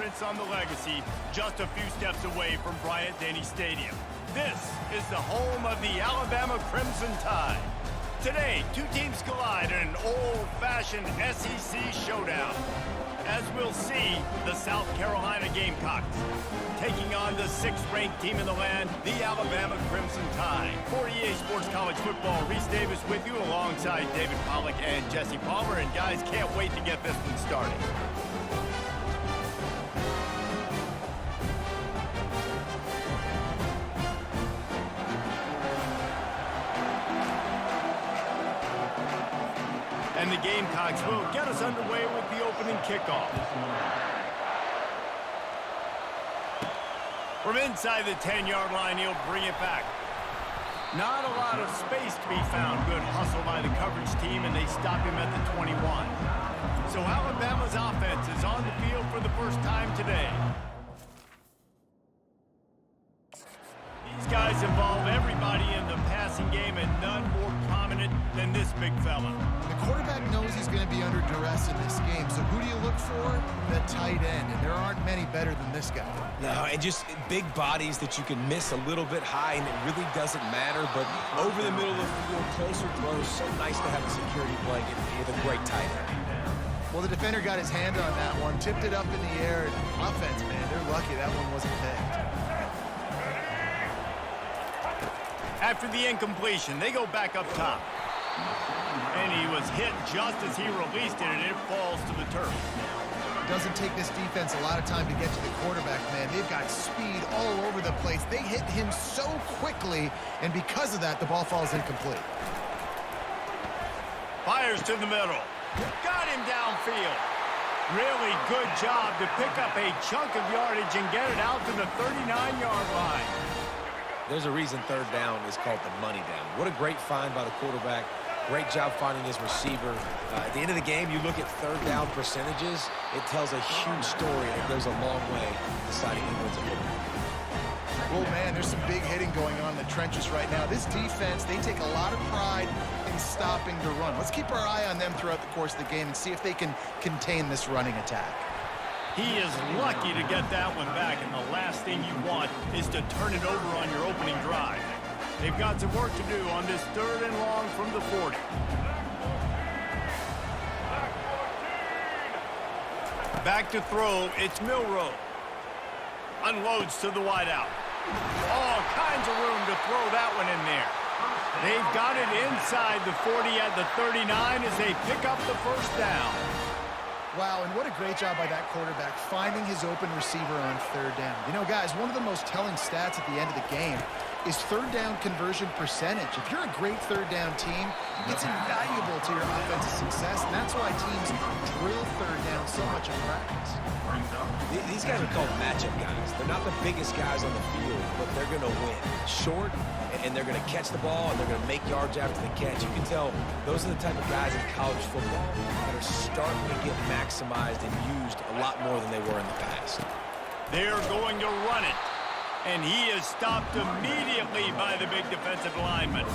offense on the Legacy, just a few steps away from Bryant-Denny Stadium. This is the home of the Alabama Crimson Tide. Today, two teams collide in an old-fashioned SEC showdown. As we'll see, the South Carolina Gamecocks taking on the 6th-ranked team in the land, the Alabama Crimson Tide. For EA Sports College Football, Reese Davis with you alongside David Pollack and Jesse Palmer. And guys, can't wait to get this one started. And the Gamecocks will get us underway with the opening kickoff. From inside the 10-yard line, he'll bring it back. Not a lot of space to be found. Good hustle by the coverage team, and they stop him at the 21. So Alabama's offense is on the field for the first time today. These guys involve everybody in the passing game, and none more prominent than this big fella. The quarterback knows he's going to be under duress in this game, so who do you look for? The tight end, and there aren't many better than this guy. No, and just big bodies that you can miss a little bit high, and it really doesn't matter, but over the middle of the field, closer throws, so nice to have a security blanket with a great tight end. Well, the defender got his hand on that one, tipped it up in the air, and offense, man, they're lucky that one wasn't picked. After the incompletion, they go back up top. And he was hit just as he released it, and it falls to the turf. It doesn't take this defense a lot of time to get to the quarterback, man. They've got speed all over the place. They hit him so quickly, and because of that, the ball falls incomplete. Fires to the middle. Got him downfield. Really good job to pick up a chunk of yardage and get it out to the 39-yard line. There's a reason third down is called the money down. What a great find by the quarterback. Great job finding his receiver. At the end of the game, you look at third down percentages. It tells a huge story, and it goes a long way deciding who wins a football. Oh, man, there's some big hitting going on in the trenches right now. This defense, they take a lot of pride in stopping the run. Let's keep our eye on them throughout the course of the game and see if they can contain this running attack. He is lucky to get that one back, and the last thing you want is to turn it over on your opening drive. They've got some work to do on this 3rd and long from the 40. Back to throw, it's Milroe. Unloads to the wideout. All kinds of room to throw that one in there. They've got it inside the 40 at the 39 as they pick up the first down. Wow, and what a great job by that quarterback finding his open receiver on 3rd down. You know, guys, one of the most telling stats at the end of the game is 3rd down conversion percentage. If you're a great 3rd down team, it's invaluable to your offensive success, and that's why teams drill 3rd down so much in practice. These guys are called matchup guys. They're not the biggest guys on the field, but they're going to win. Short, and they're going to catch the ball, and they're going to make yards after the catch. You can tell those are the type of guys in college football that are starting to get maximized and used a lot more than they were in the past. They're going to run it, and he is stopped immediately by the big defensive lineman.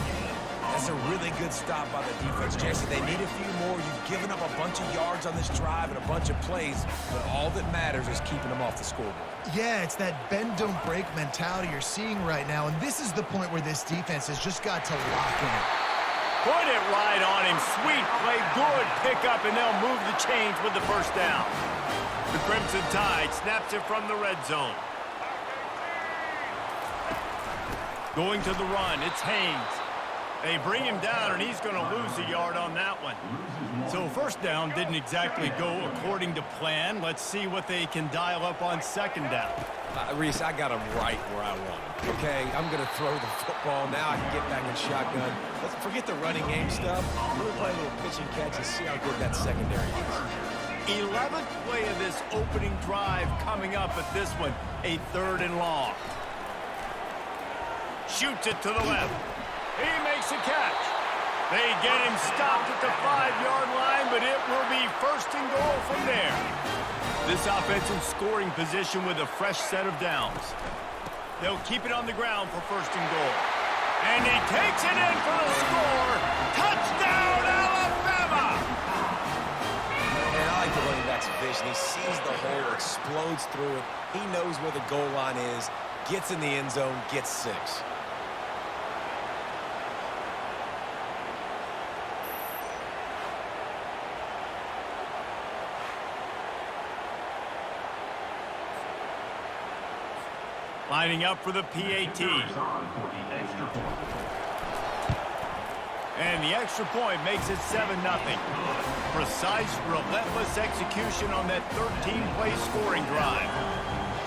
That's a really good stop by the defense, Jesse. They need a few more. You've given up a bunch of yards on this drive and a bunch of plays, but all that matters is keeping them off the scoreboard. Yeah, it's that bend, don't break mentality you're seeing right now, and this is the point where this defense has just got to lock in. Put it right on him. Sweet play, good pickup, and they'll move the chains with the first down. The Crimson Tide snaps it from the red zone. Going to the run, it's Haynes. They bring him down, and he's going to lose a yard on that one. So first down didn't exactly go according to plan. Let's see what they can dial up on 2nd down. Reese, I got him right where I want him. Okay, I'm going to throw the football. Now I can get back in shotgun. Let's forget the running game stuff. We're going to play a little pitch and catch and see how good that secondary is. 11th play of this opening drive coming up at this one, a 3rd and long. Shoots it to the left. He makes a catch. They get him stopped at the 5-yard line, but it will be 1st and goal from there. This offensive scoring position with a fresh set of downs. They'll keep it on the ground for 1st and goal. And he takes it in for the score. Touchdown, Alabama! And I like the running back's vision. He sees the hole, explodes through it. He knows where the goal line is, gets in the end zone, gets 6. Lining up for the PAT. And the extra point makes it 7-0. Precise, relentless execution on that 13-play scoring drive.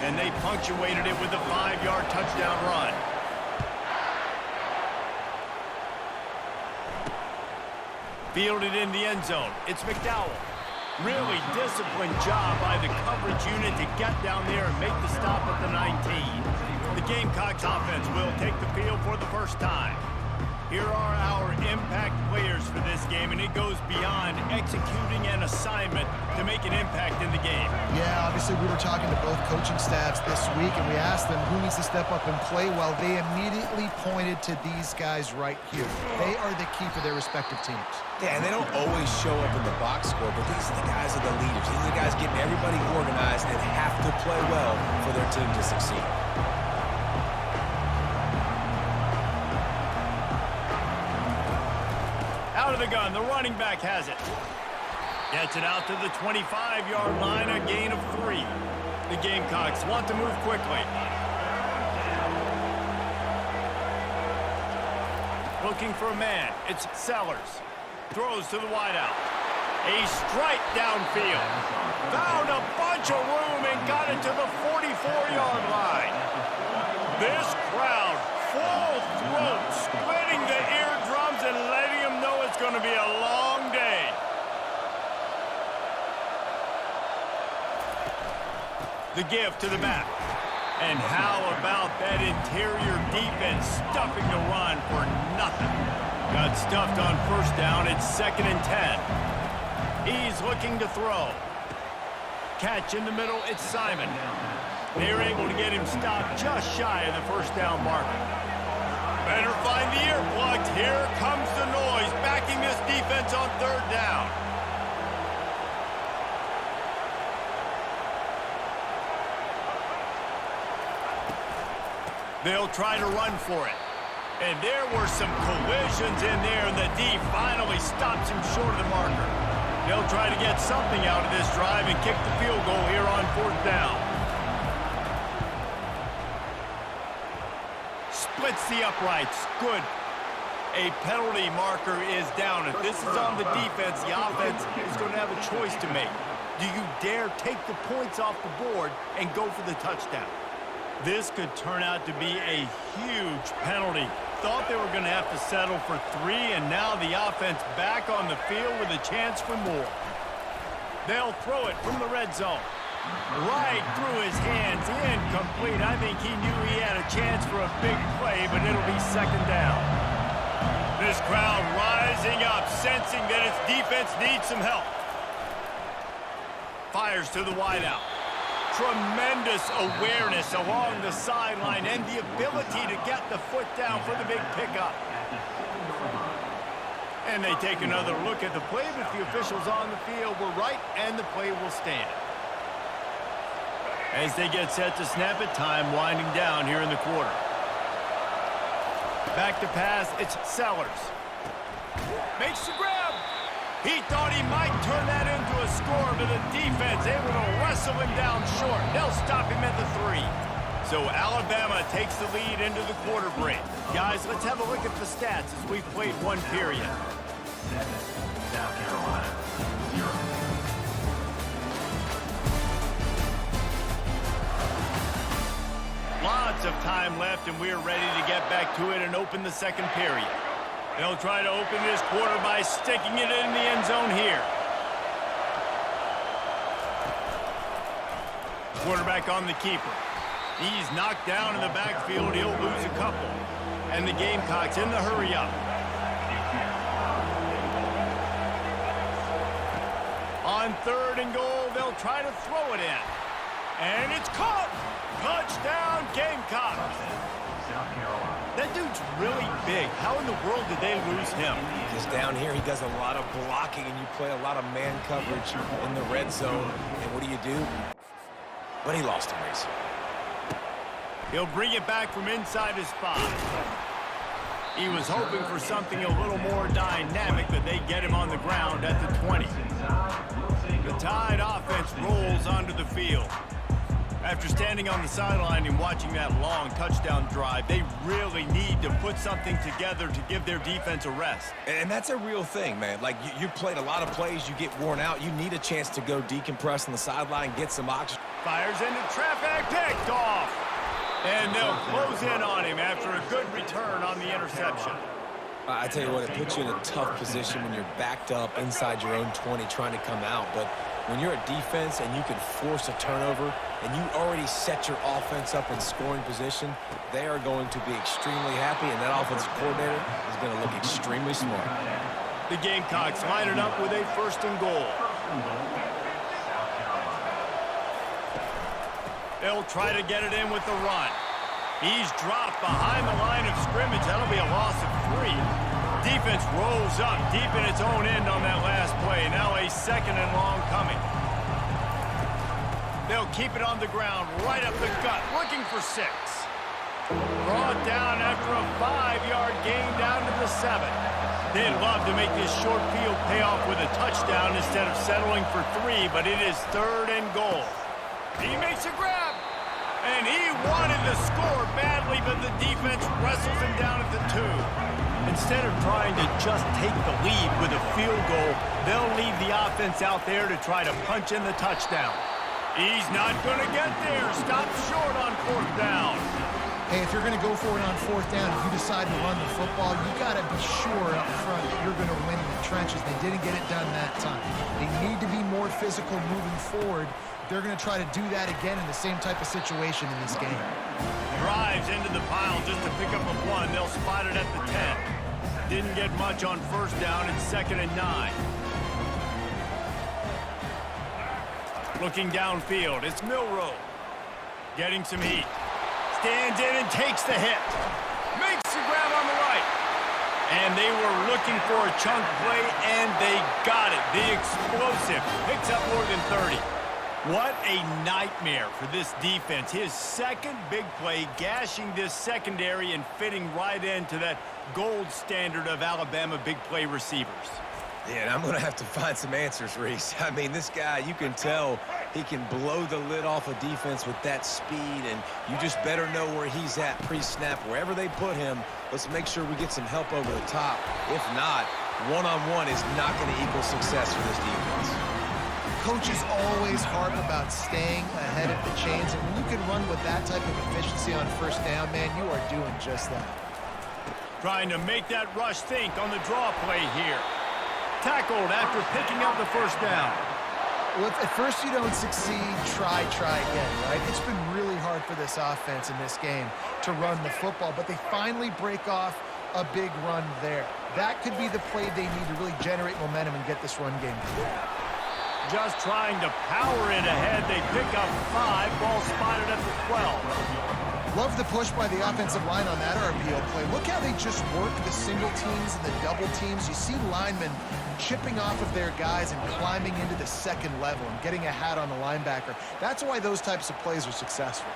And they punctuated it with a 5-yard touchdown run. Fielded in the end zone. It's McDowell. Really disciplined job by the coverage unit to get down there and make the stop at the 19. The Gamecocks offense will take the field for the first time. Here are our impact players for this game, and it goes beyond executing an assignment to make an impact in the game. Yeah, obviously we were talking to both coaching staffs this week, and we asked them who needs to step up and play well. They immediately pointed to these guys right here. They are the key for their respective teams. Yeah, and they don't always show up in the box score, but these are the guys that are the leaders. These are the guys getting everybody organized and have to play well for their team to succeed. Out of the gun, the running back has it. Gets it out to the 25-yard line, a gain of 3. The Gamecocks want to move quickly. Looking for a man, it's Sellers. Throws to the wideout. A strike downfield. Found a bunch of room and got it to the 44-yard line. This crowd, full throat, splitting the eardrums and letting them know it's going to be a long day. The give to the back. And how about that interior defense stuffing the run for nothing? Got stuffed on first down. It's 2nd and 10. He's looking to throw. Catch in the middle. It's Simon. They're able to get him stopped just shy of the first down marker. Better find the earplugs. Here comes the noise, backing this defense on 3rd down. They'll try to run for it. And there were some collisions in there, and the D finally stops him short of the marker. They'll try to get something out of this drive and kick the field goal here on 4th down. Splits the uprights. Good. A penalty marker is down. If this is on the defense, the offense is going to have a choice to make. Do you dare take the points off the board and go for the touchdown? This could turn out to be a huge penalty. Thought they were going to have to settle for 3, and now the offense back on the field with a chance for more. They'll throw it from the red zone. Right through his hands, incomplete. I think he knew he had a chance for a big play, but it'll be 2nd down. This crowd rising up, sensing that its defense needs some help. Fires to the wideout. Tremendous awareness along the sideline and the ability to get the foot down for the big pickup. And they take another look at the play, but the officials on the field were right, and the play will stand. As they get set to snap it, time winding down here in the quarter. Back to pass, it's Sellers. Makes the grab. He thought he might turn that into a score, but the defense able to wrestle him down short. They'll stop him at the 3. So Alabama takes the lead into the quarter break. Guys, let's have a look at the stats as we've played 1 period. 7, South Carolina, 0. Lots of time left, and we're ready to get back to it and open the 2nd period. They'll try to open this quarter by sticking it in the end zone here. Quarterback on the keeper. He's knocked down in the backfield. He'll lose a couple. And the Gamecocks in the hurry up. On 3rd and goal, they'll try to throw it in. And it's caught! Touchdown, Gamecocks! South Carolina. That dude's really big. How in the world did they lose him? Because down here, he does a lot of blocking, and you play a lot of man coverage in the red zone. And what do? But he lost him, Reese. He'll bring it back from inside his 5. He was hoping for something a little more dynamic, but they get him on the ground at the 20. The Tide offense rolls onto the field. After standing on the sideline and watching that long touchdown drive, they really need to put something together to give their defense a rest. And that's a real thing, man. Like, you played a lot of plays, you get worn out, you need a chance to go decompress on the sideline, get some oxygen. Fires into traffic, picked off. And they'll close in on him after a good return on the interception. I tell you what, it puts you in a tough position when you're backed up inside your own 20 trying to come out. But when you're a defense and you can force a turnover and you already set your offense up in scoring position, they are going to be extremely happy, and that offensive coordinator is going to look extremely smart. The Gamecocks line it up with a 1st and goal. They'll try to get it in with the run. He's dropped behind the line of scrimmage. That'll be a loss of 3. Defense rolls up deep in its own end on that last play. Now a 2nd and long coming. They'll keep it on the ground, right up the gut, looking for 6. Brought down after a 5-yard gain down to the 7. They'd love to make this short field pay off with a touchdown instead of settling for 3, but it is 3rd and goal. He makes a grab, and he wanted to score badly, but the defense wrestles him down at the 2. Instead of trying to just take the lead with a field goal, they'll leave the offense out there to try to punch in the touchdown. He's not going to get there. Stop short on 4th down. Hey, if you're going to go for it on 4th down, if you decide to run the football, you got to be sure up front that you're going to win in the trenches. They didn't get it done that time. They need to be more physical moving forward. They're going to try to do that again in the same type of situation in this game. Drives into the pile just to pick up a 1. They'll spot it at the 10. Didn't get much on 1st down. It's 2nd and 9. Looking downfield, it's Milroe. Getting some heat. Stands in and takes the hit. Makes the grab on the right. And they were looking for a chunk play, and they got it. The explosive picks up more than 30. What a nightmare for this defense. His 2nd big play, gashing this secondary and fitting right into that gold standard of Alabama big play receivers. Yeah, and I'm going to have to find some answers, Reese. I mean, this guy, you can tell he can blow the lid off a defense with that speed, and you just better know where he's at pre-snap. Wherever they put him, let's make sure we get some help over the top. If not, one-on-one is not going to equal success for this defense. Coaches always harp about staying ahead of the chains, and when you can run with that type of efficiency on 1st down, man, you are doing just that. Trying to make that rush think on the draw play here. Tackled after picking up the 1st down. Well, if at first you don't succeed, try again, right? It's been really hard for this offense in this game to run the football, but they finally break off a big run there. That could be the play they need to really generate momentum and get this run game going. Just trying to power it ahead. They pick up 5. Ball spotted at the 12. Love the push by the offensive line on that RPO play. Look how they just work the single teams and the double teams. You see linemen chipping off of their guys and climbing into the 2nd level and getting a hat on the linebacker. That's why those types of plays are successful.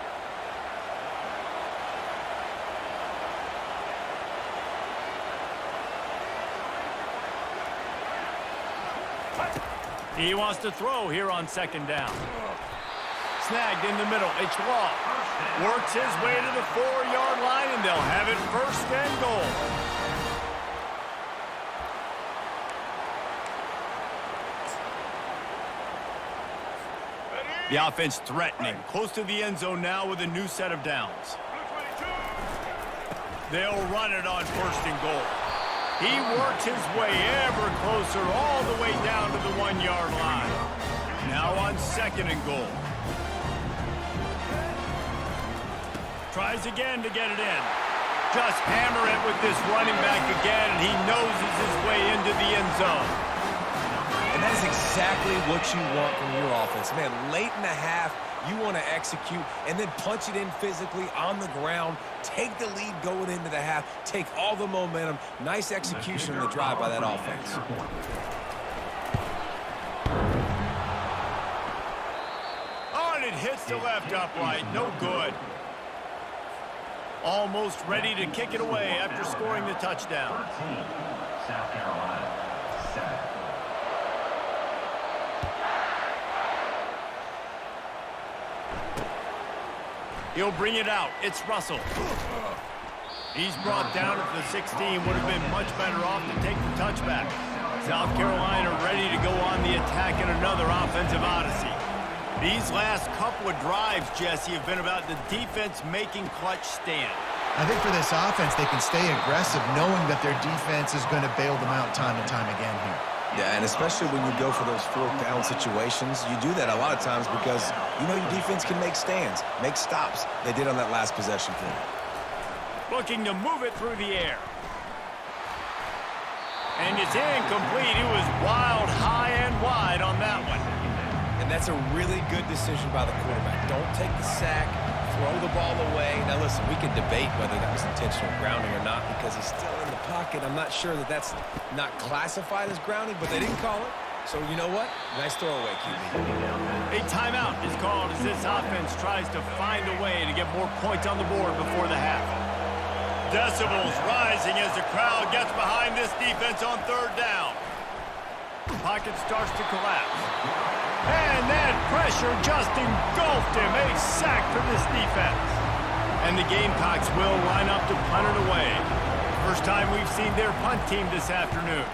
He wants to throw here on 2nd down. Snagged in the middle. It's Law. Works his way to the 4-yard line, and they'll have it 1st and goal. The offense threatening. Close to the end zone now with a new set of downs. They'll run it on 1st and goal. He works his way ever closer all the way down to the 1-yard line. Now on 2nd and goal. Tries again to get it in. Just hammer it with this running back again, and he noses his way into the end zone. And And that is exactly what you want from your offense. Man, late in the half, you want to execute and then punch it in physically on the ground, take the lead going into the half, take all the momentum. Nice execution on the drive by that offense. Oh, and it hits the left upright. No good. Almost ready to kick it away after scoring the touchdown. 14, South Carolina, 7. He'll bring it out. It's Russell. He's brought down at the 16. Would have been much better off to take the touchback. South Carolina ready to go on the attack in another offensive odyssey. These last couple of drives, Jesse, have been about the defense making clutch stand. I think for this offense, they can stay aggressive knowing that their defense is going to bail them out time and time again here. Yeah, and especially when you go for those fourth down situations, you do that a lot of times because you know your defense can make stands, make stops. They did on that last possession for you. Looking to move it through the air. And it's incomplete. It was wild, high and wide on that one. And that's a really good decision by the quarterback. Don't take the sack, throw the ball away. Now listen, we can debate whether that was intentional grounding or not because he's still in the pocket. I'm not sure that that's not classified as grounding, but they didn't call it. So you know what? Nice throwaway, QB. A timeout is called as this offense tries to find a way to get more points on the board before the half. Decibels rising as the crowd gets behind this defense on third down. The pocket starts to collapse. And that pressure just engulfed him. A sack for this defense. And the Gamecocks will line up to punt it away. First time we've seen their punt team this afternoon.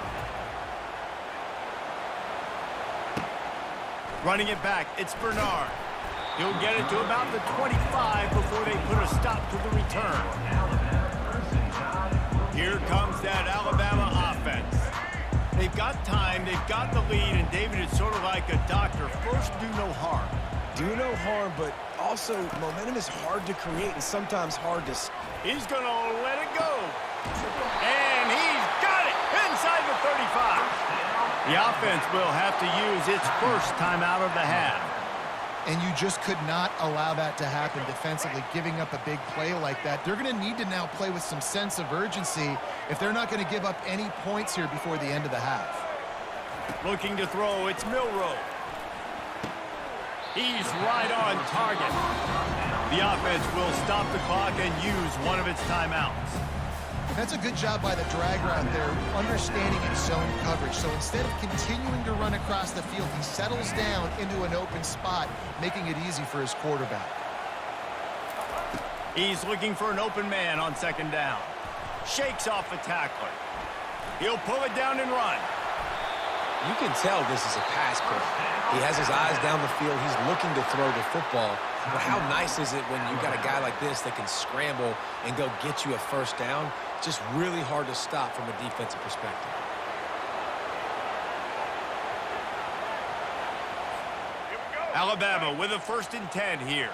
Running it back, it's Bernard. He'll get it to about the 25 before they put a stop to the return. Here comes that Alabama offense. They've got time, they've got the lead, and David is sort of like a doctor. First, do no harm. Do no harm, but also momentum is hard to create and sometimes hard to... He's going to let it go. And he's got it inside the 35. The offense will have to use its first time out of the half. And you just could not allow that to happen defensively, giving up a big play like that. They're going to need to now play with some sense of urgency if they're not going to give up any points here before the end of the half. Looking to throw, it's Milroe. He's right on target. The offense will stop the clock and use one of its timeouts. That's a good job by the drag route there, understanding its zone coverage. So instead of continuing to run across the field, he settles down into an open spot, making it easy for his quarterback. He's looking for an open man on second down. Shakes off the tackler. He'll pull it down and run. You can tell this is a pass play. He has his eyes down the field. He's looking to throw the football. But how nice is it when you got a guy like this that can scramble and go get you a first down? Just really hard to stop from a defensive perspective. Alabama with a 1st and 10 here.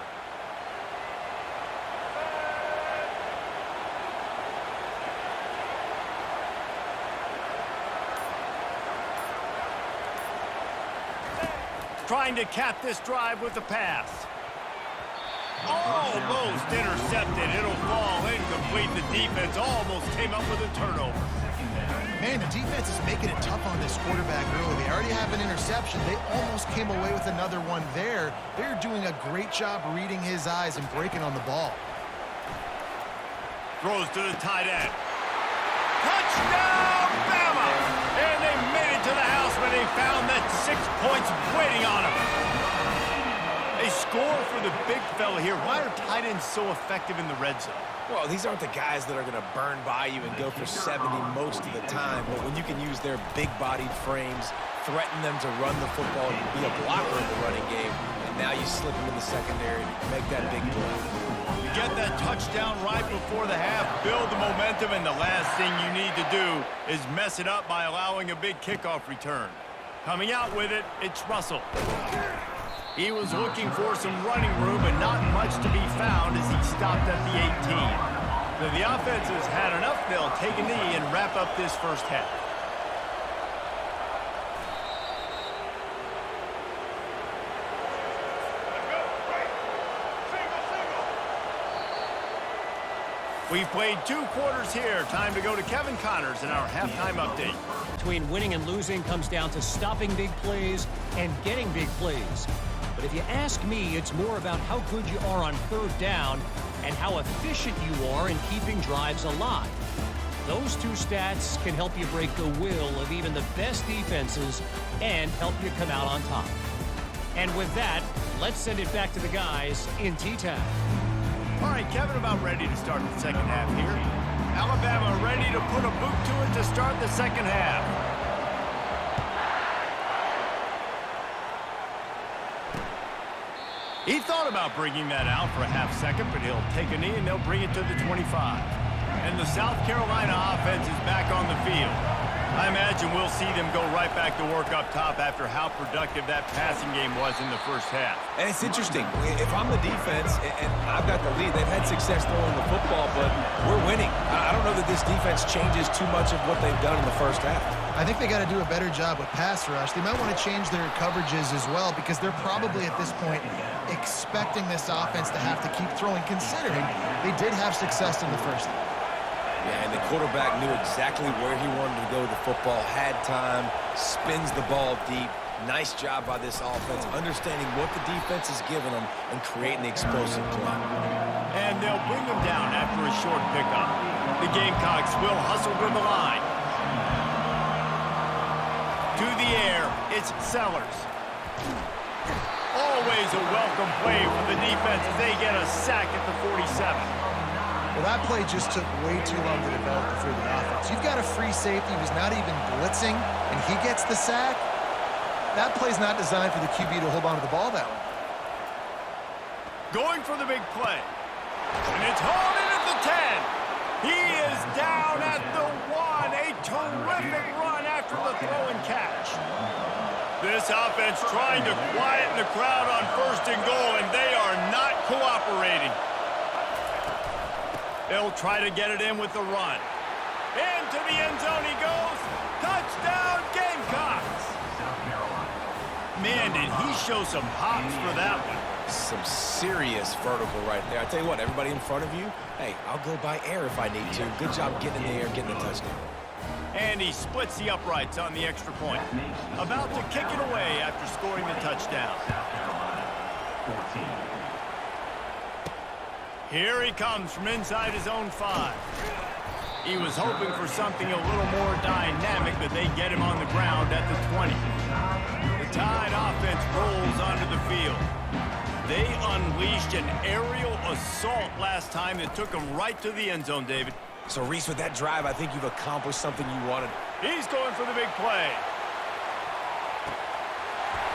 Trying to cap this drive with the pass. Almost intercepted. It'll fall incomplete. The defense almost came up with a turnover. Man, the defense is making it tough on this quarterback early. They already have an interception. They almost came away with another one there. They're doing a great job reading his eyes and breaking on the ball. Throws to the tight end. Touchdown, Bama! And they made it to the house when they found that 6 points waiting on them. They score for the big fella here. Why are tight ends so effective in the red zone? Well, these aren't the guys that are going to burn by you and go for 70 most of the time. But when you can use their big-bodied frames, threaten them to run the football, be a blocker in the running game, and now you slip them in the secondary, make that big play. You get that touchdown right before the half, build the momentum, and the last thing you need to do is mess it up by allowing a big kickoff return. Coming out with it, it's Russell. He was looking for some running room and not much to be found as he stopped at the 18. So the offense has had enough. They'll take a knee and wrap up this first half. We've played 2 quarters here. Time to go to Kevin Connors in our halftime update. Between winning and losing comes down to stopping big plays and getting big plays. But if you ask me, it's more about how good you are on third down and how efficient you are in keeping drives alive. Those 2 stats can help you break the will of even the best defenses and help you come out on top. And with that, let's send it back to the guys in T-Town. All right, Kevin, about ready to start the second half here. Alabama ready to put a boot to it to start the second half. He thought about bringing that out for a half second, but he'll take a knee and they'll bring it to the 25. And the South Carolina offense is back on the field. I imagine we'll see them go right back to work up top after how productive that passing game was in the first half. And it's interesting. If I'm the defense and I've got the lead, they've had success throwing the football, but we're winning. I don't know that this defense changes too much of what they've done in the first half. I think they got to do a better job with pass rush. They might want to change their coverages as well because they're probably at this point expecting this offense to have to keep throwing, considering they did have success in the first half. Yeah, and the quarterback knew exactly where he wanted to go with the football, had time, spins the ball deep. Nice job by this offense, understanding what the defense is giving them and creating the explosive play. And they'll bring them down after a short pickup. The Gamecocks will hustle to the line. To the air, it's Sellers. Always a welcome play for the defense as they get a sack at the 47. Well, that play just took way too long to develop for the offense. You've got a free safety who's not even blitzing, and he gets the sack. That play's not designed for the QB to hold on to the ball that way. Going for the big play. And it's hauled in at the 10. He is down at the 1. A terrific run after the throw and catch. This offense trying to quieten the crowd on 1st and goal, and they are not cooperating. They'll try to get it in with the run. Into the end zone he goes. Touchdown, Gamecocks. Man, did he show some hops for that one. Some serious vertical right there. I tell you what, everybody in front of you, hey, I'll go by air if I need to. Good job getting in the air, getting the touchdown. And he splits the uprights on the extra point. About to kick it away after scoring the touchdown. South Carolina, 14. Here he comes from inside his own 5. He was hoping for something a little more dynamic, but they get him on the ground at the 20. The Tide offense rolls onto the field. They unleashed an aerial assault last time that took them right to the end zone, David. So, Reese, with that drive, I think you've accomplished something you wanted. He's going for the big play.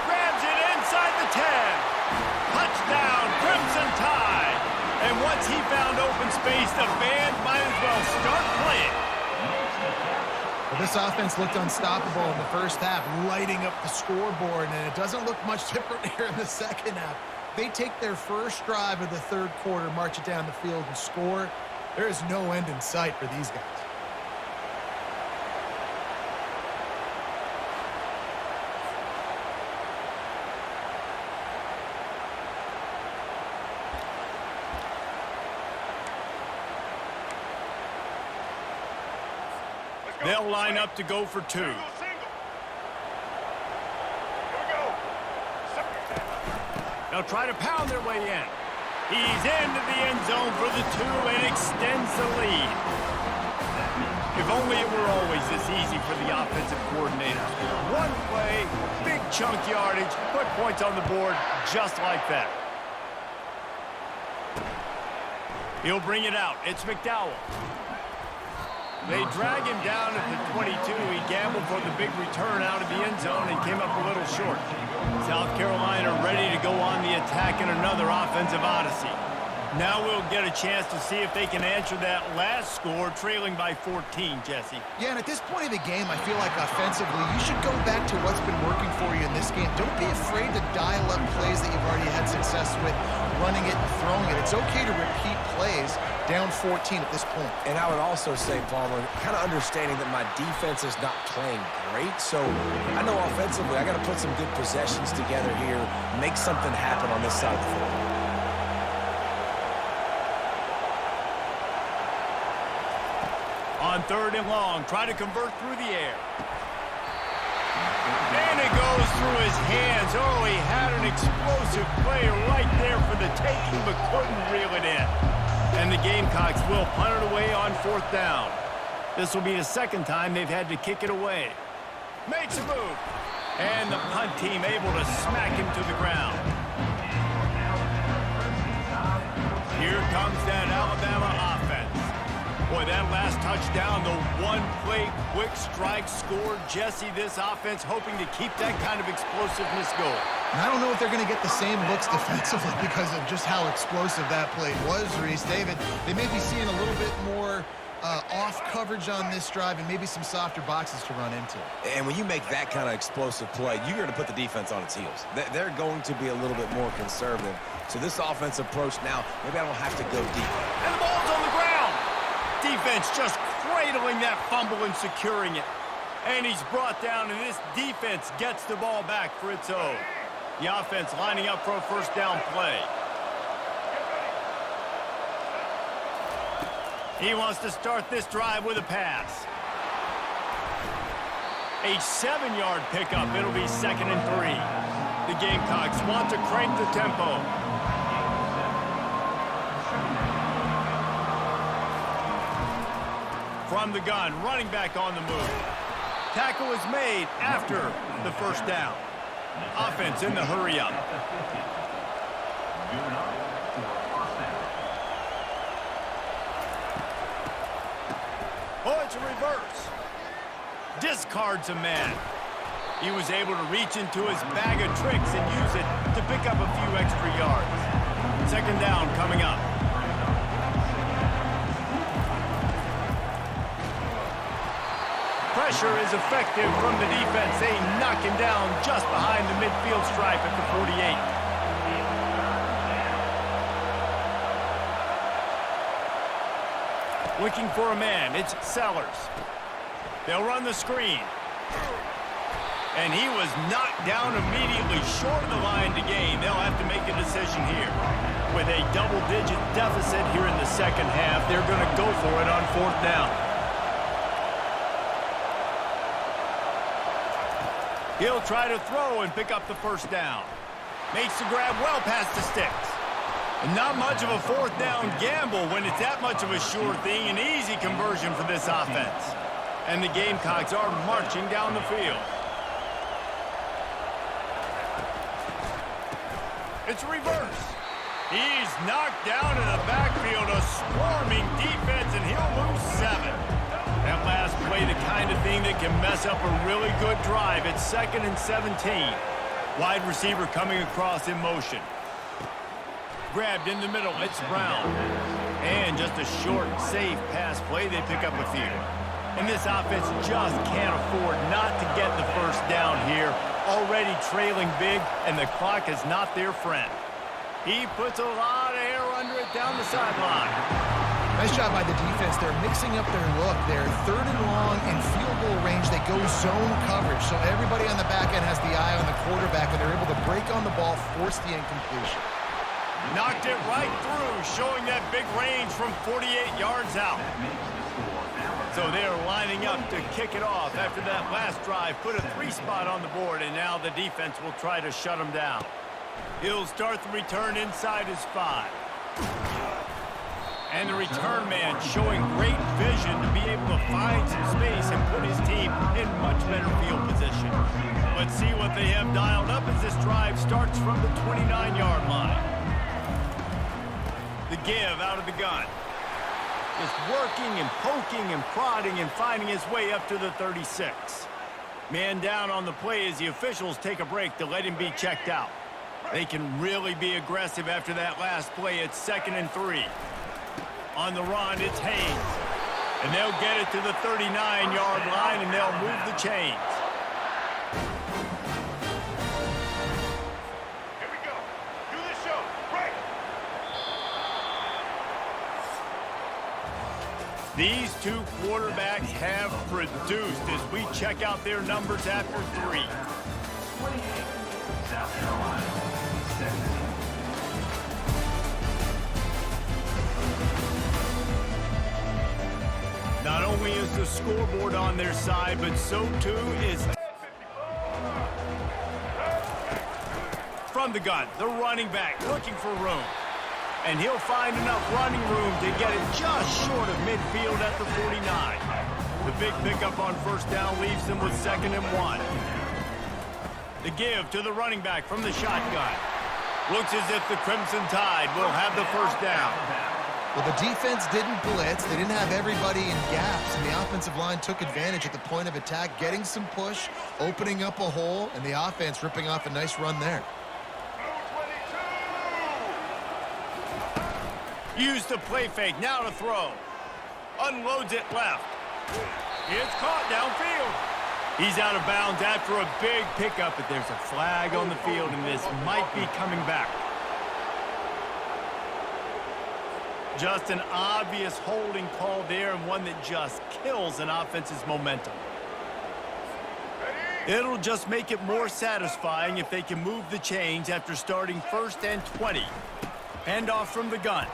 Grabs it inside the 10. Touchdown, Crimson Tide. And once he found open space, the band might as well start playing. Well, this offense looked unstoppable in the first half, lighting up the scoreboard, and it doesn't look much different here in the second half. They take their first drive of the third quarter, march it down the field, and score. There is no end in sight for these guys. They'll line up to go for 2. They'll try to pound their way in. He's into the end zone for the 2 and extends the lead. If only it were always this easy for the offensive coordinators. One play, big chunk yardage, put points on the board just like that. He'll bring it out. It's McDowell. They drag him down at the 22. He gambled for the big return out of the end zone and came up a little short. South Carolina ready to go on the attack in another offensive odyssey. Now we'll get a chance to see if they can answer that last score, trailing by 14, Jesse. Yeah, and at this point of the game, I feel like offensively, you should go back to what's been working for you in this game. Don't be afraid to dial up plays that you've already had success with, running it and throwing it. It's okay to repeat plays down 14 at this point. And I would also say, Palmer, kind of understanding that my defense is not playing great. So I know offensively I got to put some good possessions together here, make something happen on this side of the field. On 3rd and long, try to convert through the air. And it goes through his hands. Oh, he had an explosive play right there for the taking, but couldn't reel it in. And the Gamecocks will punt it away on 4th down. This will be the 2nd time they've had to kick it away. Makes a move. And the punt team able to smack him to the ground. Here comes that Alabama offense. Boy, that last touchdown, the one-play quick strike scored. Jesse, this offense hoping to keep that kind of explosiveness going. And I don't know if they're going to get the same looks defensively because of just how explosive that play was, Reese. David, they may be seeing a little bit more off coverage on this drive and maybe some softer boxes to run into. And when you make that kind of explosive play, you're going to put the defense on its heels. They're going to be a little bit more conservative. So this offense approach now, maybe I don't have to go deep. And the ball's on the ground. Defense just cradling that fumble and securing it. And he's brought down, and this defense gets the ball back for its own. The offense lining up for a 1st down play. He wants to start this drive with a pass. A 7-yard pickup. It'll be 2nd and 3. The Gamecocks want to crank the tempo. From the gun, running back on the move. Tackle is made after the 1st down. Offense in the hurry-up. Oh, it's a reverse. Discards a man. He was able to reach into his bag of tricks and use it to pick up a few extra yards. 2nd down coming up. Pressure is effective from the defense. They knock him down just behind the midfield stripe at the 48. Looking for a man. It's Sellers. They'll run the screen. And he was knocked down immediately short of the line to gain. They'll have to make a decision here. With a double-digit deficit here in the 2nd half, they're going to go for it on 4th down. He'll try to throw and pick up the 1st down. Makes the grab well past the sticks. And not much of a 4th down gamble when it's that much of a sure thing. An easy conversion for this offense. And the Gamecocks are marching down the field. It's a reverse. He's knocked down in the backfield. A swarming defense, and he'll lose 7. That last play, the kind of thing that can mess up a really good drive. It's 2nd and 17. Wide receiver coming across in motion. Grabbed in the middle. It's Brown. And just a short, safe pass play. They pick up a few. And this offense just can't afford not to get the 1st down here. Already trailing big, and the clock is not their friend. He puts a lot of air under it down the sideline. Nice job by the defense. They're mixing up their look. They're 3rd and long in field goal range. They go zone coverage. So everybody on the back end has the eye on the quarterback, and they're able to break on the ball, force the incompletion. Knocked it right through, showing that big range from 48 yards out. So they're lining up to kick it off after that last drive. Put a 3 spot on the board, and now the defense will try to shut them down. He'll start the return inside his 5. And the return man showing great vision to be able to find some space and put his team in much better field position. Let's see what they have dialed up as this drive starts from the 29-yard line. The give out of the gun. Just working and poking and prodding and finding his way up to the 36. Man down on the play as the officials take a break to let him be checked out. They can really be aggressive after that last play. It's 2nd and 3. On the run, it's Haynes. And they'll get it to the 39-yard line, and they'll move the chains. Here we go. Do the show. Right. These two quarterbacks have produced as we check out their numbers after 3. 28, South Carolina, 17. Not only only is the scoreboard on their side, but so too is... From the gun, the running back looking for room. And he'll find enough running room to get it just short of midfield at the 49. The big pickup on first down leaves them with 2nd and 1. The give to the running back from the shotgun. Looks as if the Crimson Tide will have the first down. Well, the defense didn't blitz. They didn't have everybody in gaps, and the offensive line took advantage at the point of attack, getting some push, opening up a hole, and the offense ripping off a nice run there. Use the play fake, now to throw. Unloads it left. It's caught downfield. He's out of bounds after a big pickup, but there's a flag on the field, and this might be coming back. Just an obvious holding call there, and one that just kills an offense's momentum. It'll just make it more satisfying if they can move the chains after starting 1st and 20. Handoff from the gun.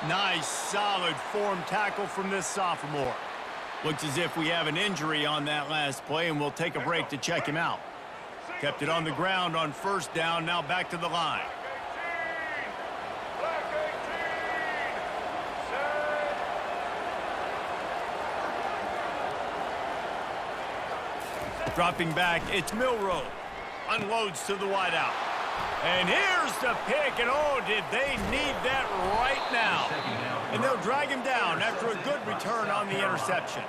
Nice, solid form tackle from this sophomore. Looks as if we have an injury on that last play, and we'll take a break to check him out. Kept it on the ground on first down, now back to the line. Dropping back, it's Milroe. Unloads to the wideout. And here's the pick, and oh, did they need that right now. And they'll drag him down after a good return on the interception.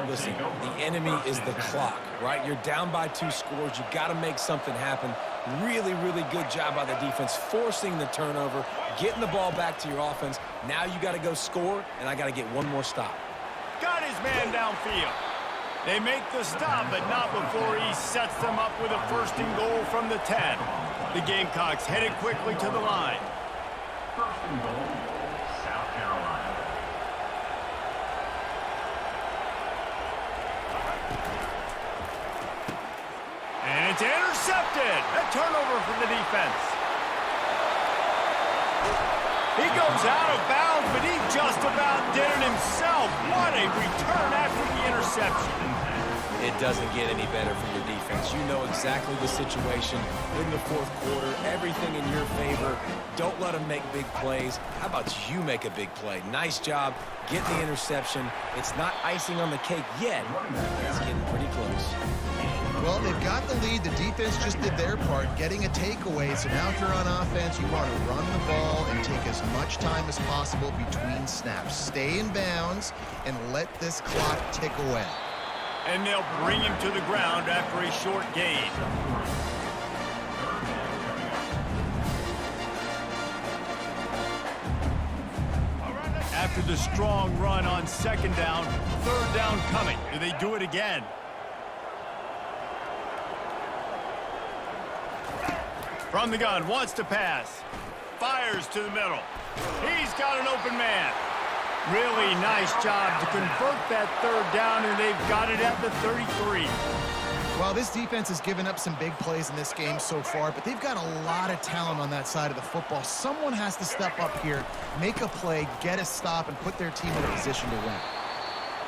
Listen, the enemy is the clock, right? You're down by 2 scores. You got to make something happen. Really, really good job by the defense, forcing the turnover, getting the ball back to your offense. Now you got to go score, and I got to get one more stop. Got his man downfield. They make the stop, but not before he sets them up with a 1st and goal from the 10. The Gamecocks headed quickly to the line. 1st and goal, South Carolina. And it's intercepted. A turnover for the defense. He goes out of bounds, but he just about did it himself. What a return after the interception. It doesn't get any better for your defense. You know exactly the situation in the 4th quarter. Everything in your favor. Don't let them make big plays. How about you make a big play? Nice job getting the interception. It's not icing on the cake yet. It's getting pretty close. Well, they've got the lead. The defense just did their part, getting a takeaway. So now if you're on offense, you want to run the ball and take as much time as possible between snaps. Stay in bounds and let this clock tick away. And they'll bring him to the ground after a short gain. After the strong run on 2nd down, 3rd down coming. Do they do it again? From the gun, wants to pass. Fires to the middle. He's got an open man. Really nice job to convert that 3rd down, and they've got it at the 33. Well, this defense has given up some big plays in this game so far, but they've got a lot of talent on that side of the football. Someone has to step up here, make a play, get a stop, and put their team in a position to win.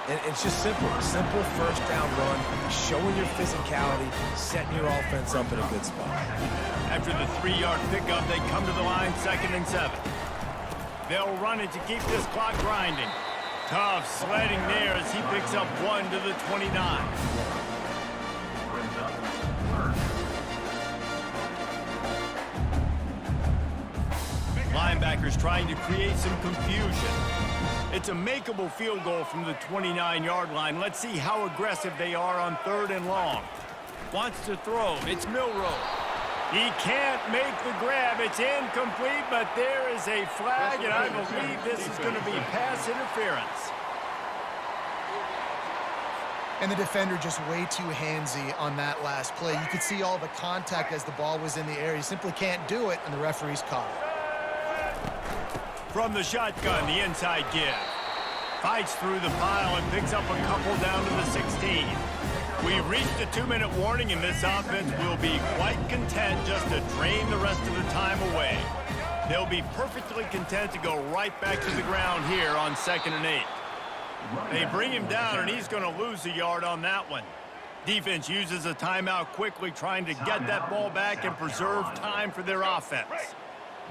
And it's just simple. Simple 1st down run, showing your physicality, setting your offense up in a good spot. After the 3-yard pickup, they come to the line 2nd and 7. They'll run it to keep this clock grinding. Tough sledding there as he picks up 1 to the 29. Linebackers trying to create some confusion. It's a makeable field goal from the 29-yard line. Let's see how aggressive they are on 3rd and long. Wants to throw. It's Milroe. He can't make the grab. It's incomplete, but there is a flag, and I believe this is going to be pass interference. And the defender just way too handsy on that last play. You could see all the contact as the ball was in the air. He simply can't do it, and the referee's caught it. From the shotgun, the inside give. Fights through the pile and picks up a couple down to the 16. We've reached a 2-minute warning, and this offense will be quite content just to drain the rest of the time away. They'll be perfectly content to go right back to the ground here on 2nd and 8. They bring him down, and he's going to lose a yard on that one. Defense uses a timeout quickly, trying to get that ball back and preserve time for their offense.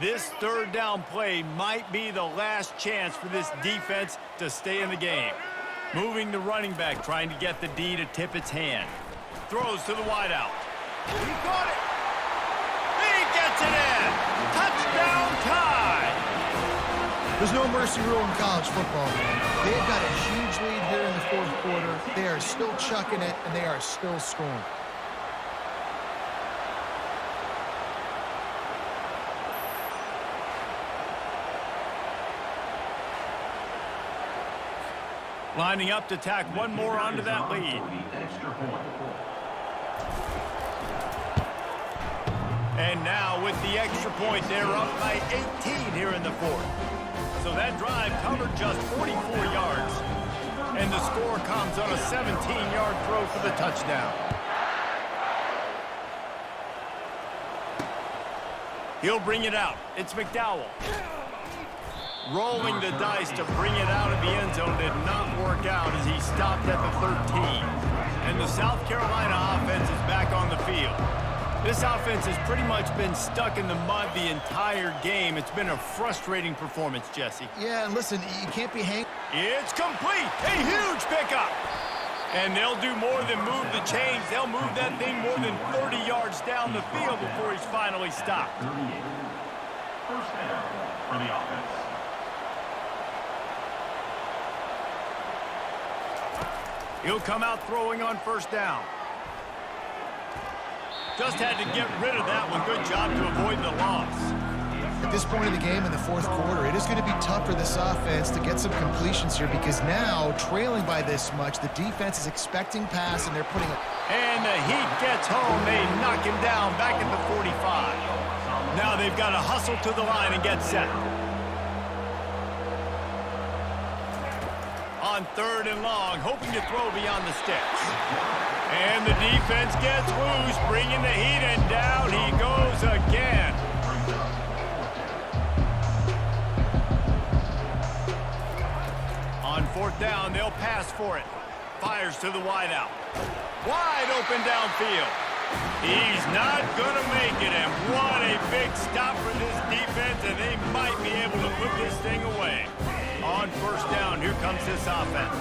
This third down play might be the last chance for this defense to stay in the game. Moving the running back, trying to get the D to tip its hand. Throws to the wideout. He got it. He gets it in. Touchdown tie. There's no mercy rule in college football, man. They've got a huge lead here in the fourth quarter. They are still chucking it, and they are still scoring. Lining up to tack one more onto that lead. And now with the extra point, they're up by 18 here in the fourth. So that drive covered just 44 yards. And the score comes on a 17-yard throw for the touchdown. He'll bring it out. It's McDowell. Rolling the dice to bring it out of the end zone did not work out as he stopped at the 13. And the South Carolina offense is back on the field. This offense has pretty much been stuck in the mud the entire game. It's been a frustrating performance, Jesse. Yeah, and listen, you can't be hanging. It's complete. A huge pickup. And they'll do more than move the chains. They'll move that thing more than 30 yards down the field before he's finally stopped. 38. First down for the offense. He'll come out throwing on first down. Just had to get rid of that one. Good job to avoid the loss. At this point in the game in the fourth quarter, it is going to be tough for this offense to get some completions here because now, trailing by this much, the defense is expecting pass and they're putting it. And the heat gets home. They knock him down back at the 45. Now they've got to hustle to the line and get set. On third and long, hoping to throw beyond the sticks. And the defense gets loose, bringing the heat, and down he goes again. On fourth down, they'll pass for it. Fires to the wideout. Wide open downfield. He's not going to make it, and what a big stop for this defense, and they might be able to put this thing away. On first down, here comes this offense.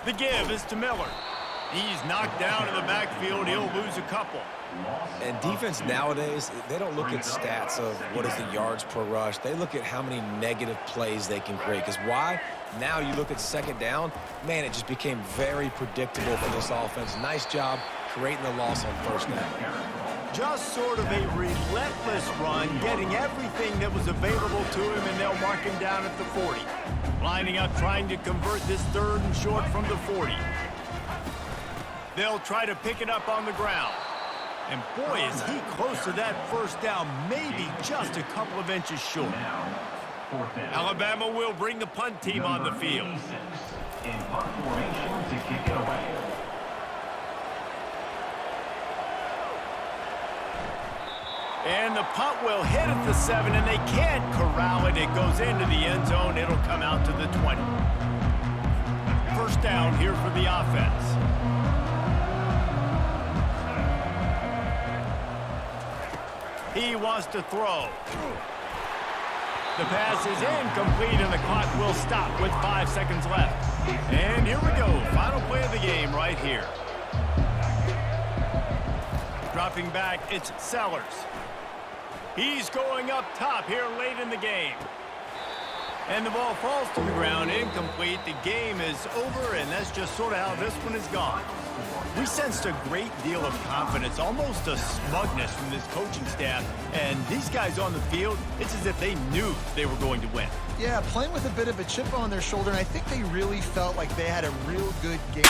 The give is to Miller. He's knocked down in the backfield. He'll lose a couple. And defense nowadays, they don't look at stats of what is the yards per rush. They look at how many negative plays they can create. Because why? Now you look at second down, man, it just became very predictable for this offense. Nice job creating the loss on first down. Just sort of a relentless run, getting everything that was available to him, and they'll mark him down at the 40. Lining up, trying to convert this third and short from the 40. They'll try to pick it up on the ground. And boy, is he close to that first down, maybe just a couple of inches short. Alabama will bring the punt team on the field. In punt formation to kick it away. And the punt will hit at the 7, and they can't corral it. It goes into the end zone. It'll come out to the 20. First down here for the offense. He wants to throw. The pass is incomplete, and the clock will stop with 5 seconds left. And here we go. Final play of the game right here. Dropping back, it's Sellers. He's going up top here late in the game. And the ball falls to the ground, incomplete. The game is over, and that's just sort of how this one is gone. We sensed a great deal of confidence, almost a smugness from this coaching staff. And these guys on the field, it's as if they knew they were going to win. Yeah, playing with a bit of a chip on their shoulder, and I think they really felt like they had a real good game.